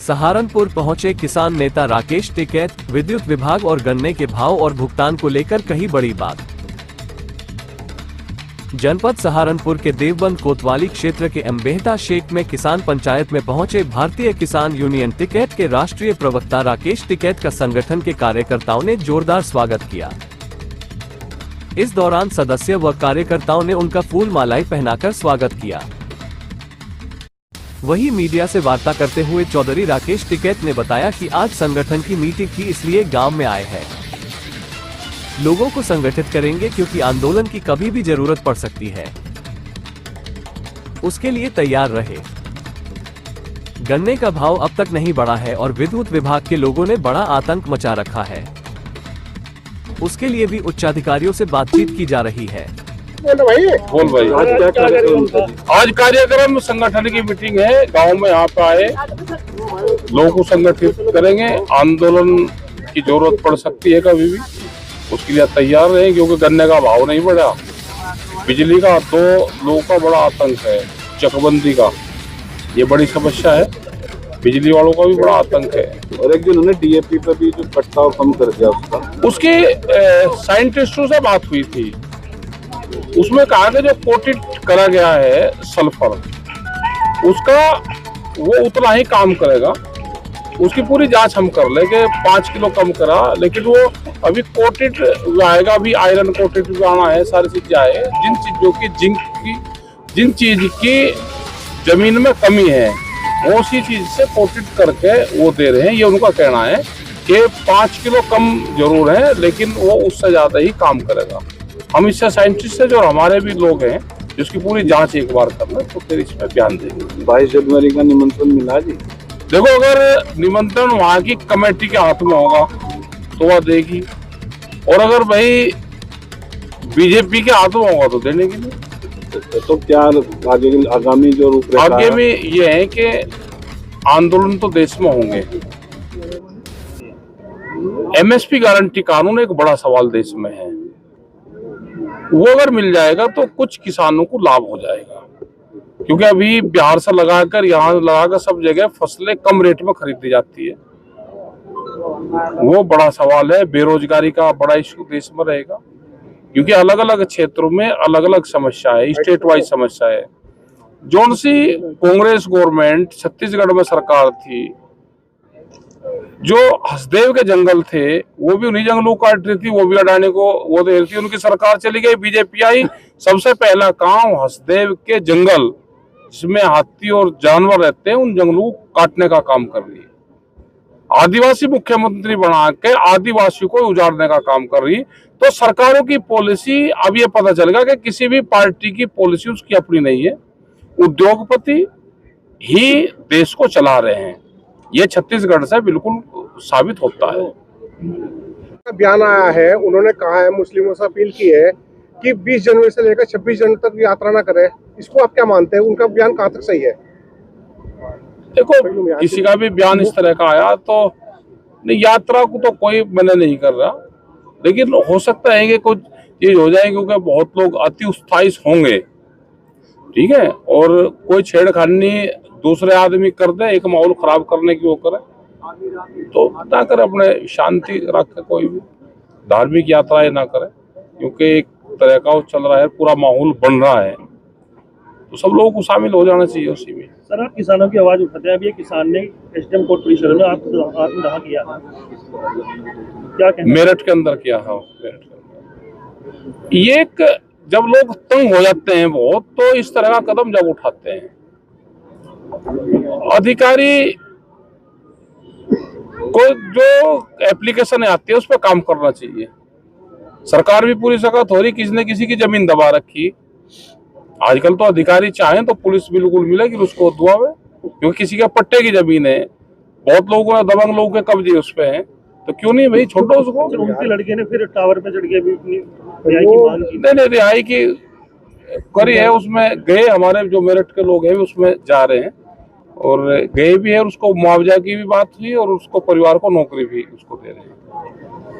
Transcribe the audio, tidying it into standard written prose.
सहारनपुर पहुंचे किसान नेता राकेश टिकैत। विद्युत विभाग और गन्ने के भाव और भुगतान को लेकर कही बड़ी बात। जनपद सहारनपुर के देवबंद कोतवाली क्षेत्र के अम्बेहता शेख में किसान पंचायत में पहुंचे भारतीय किसान यूनियन टिकैत के राष्ट्रीय प्रवक्ता राकेश टिकैत का संगठन के कार्यकर्ताओं ने जोरदार स्वागत किया। इस दौरान सदस्य व कार्यकर्ताओं ने उनका फूल मालाएं पहनाकर स्वागत किया। वहीं मीडिया से वार्ता करते हुए चौधरी राकेश टिकैत ने बताया कि आज संगठन की मीटिंग थी, इसलिए गांव में आए हैं। लोगों को संगठित करेंगे क्योंकि आंदोलन की कभी भी जरूरत पड़ सकती है, उसके लिए तैयार रहे। गन्ने का भाव अब तक नहीं बढ़ा है और विद्युत विभाग के लोगों ने बड़ा आतंक मचा रखा है, उसके लिए भी उच्चाधिकारियों से बातचीत की जा रही है। बोल भाई, आज क्या कार्यक्रम था? आज कार्यक्रम संगठन की मीटिंग है, गांव में यहाँ पे आए लोगों को संगठित करेंगे। आंदोलन की जरूरत पड़ सकती है कभी भी, उसके लिए तैयार रहे क्योंकि गन्ने का भाव नहीं बढ़ा। बिजली का तो लोगों का बड़ा आतंक है, चकबंदी का ये बड़ी समस्या है, बिजली वालों का भी बड़ा आतंक है। और एक दिन उन्होंने डीएपी पे भी जो कटता कम कर दिया उसके साइंटिस्टों से बात हुई थी, उसमें कहा कि जो कोटेड करा गया है सल्फर, उसका वो उतना ही काम करेगा। उसकी पूरी जांच हम कर लेंगे, 5 किलो कम करा, लेकिन वो अभी कोटेड आएगा, अभी आयरन कोटेड भी आना है, सारी चीजें आए। जिन चीजों की जिंक की, जिन चीज की जमीन में कमी है, वो उसी चीज से कोटेड करके वो दे रहे हैं। ये उनका कहना है कि 5 किलो कम जरूर है, लेकिन वो उससे ज्यादा ही काम करेगा। हम इससे साइंटिस्ट है जो हमारे भी लोग हैं, जिसकी पूरी जांच एक बार करना, तो फिर इसमें बयान देंगे। 22 जनवरी का निमंत्रण मिला जी? देखो, अगर निमंत्रण वहाँ की कमेटी के हाथ में होगा तो वह देगी, और अगर भाई बीजेपी के हाथ में होगा तो देने की नहीं। तो क्या आगे आगामी जो रूपरेखा आगे में ये है कि आंदोलन तो देश में होंगे। एमएसपी गारंटी कानून एक बड़ा सवाल देश में है, वो अगर मिल जाएगा तो कुछ किसानों को लाभ हो जाएगा, क्योंकि अभी बिहार से लगाकर यहाँ लगाकर सब जगह फसलें कम रेट में खरीदी जाती है। वो बड़ा सवाल है, बेरोजगारी का बड़ा इश्यू देश में रहेगा, क्योंकि अलग अलग क्षेत्रों में अलग अलग समस्या है, स्टेट वाइज समस्या है। जौन सी कांग्रेस गवर्नमेंट छत्तीसगढ़ में सरकार थी, जो हसदेव के जंगल थे वो भी उन्हीं जंगलों को काट रही थी, वो भी अडानी को वो दे रही थी। उनकी सरकार चली गई, बीजेपी आई, सबसे पहला काम हसदेव के जंगल जिसमें हाथी और जानवर रहते हैं, उन जंगलों को काटने का काम कर रही है। आदिवासी मुख्यमंत्री बना के आदिवासी को उजाड़ने का काम कर रही। तो सरकारों की पॉलिसी, अब ये पता चलेगा कि किसी भी पार्टी की पॉलिसी उसकी अपनी नहीं है, उद्योगपति ही देश को चला रहे हैं। ये छत्तीसगढ़ से बिल्कुल साबित होता है। बयान आया है, उन्होंने कहा है, मुस्लिमों से अपील की है कि 20 जनवरी से लेकर 26 जनवरी तक यात्रा ना करें। इसको आप क्या मानते हैं, उनका बयान कहाँ तक सही है? देखो, किसी का भी बयान इस तरह का आया तो नहीं, यात्रा को तो कोई मना नहीं कर रहा, लेकिन हो सकता है कि कुछ चीज हो जाए, क्योंकि बहुत लोग अति उत्साहित होंगे, ठीक है, और कोई छेड़खानी दूसरे आदमी कर दे, एक माहौल खराब करने की वो करे, तो ना करे, अपने शांति रखे, कोई भी धार्मिक यात्राएं ना करे, क्योंकि एक तरह का वो चल रहा है, पूरा माहौल बन रहा है, तो सब लोगों को शामिल हो जाना चाहिए उसी में। सर, आप किसानों की आवाज उठाते हैं, अब ये किसान ने एसडीएम कोर्ट परिसर में आत्मदाह किया, क्या कहना? मेरठ के अंदर किया है, मेरठ के अंदर। ये एक, जब लोग तंग हो जाते हैं बहुत, तो इस तरह का कदम जब उठाते हैं, अधिकारी को जो एप्लीकेशन आती है उस पर काम करना चाहिए। सरकार भी पूरी सख्त हो रही, किसी ने किसी की जमीन दबा रखी। आजकल तो अधिकारी चाहें तो पुलिस बिल्कुल मिलेगी उसको दुआवे, क्योंकि किसी के पट्टे की जमीन है, बहुत लोगों ने दबंग लोगों के कब्जे उस पे हैं, तो क्यों नहीं भाई छोड़ो उसको। उनके लड़के ने फिर टावर पे चढ़ के भी अपनी रिहाई की मांग की। नहीं, रिहाई की करी है, उसमें गए, हमारे जो मेरठ के लोग हैं उसमें जा रहे हैं और गए भी है, उसको मुआवजा की भी बात हुई और उसको परिवार को नौकरी भी उसको दे रहे हैं।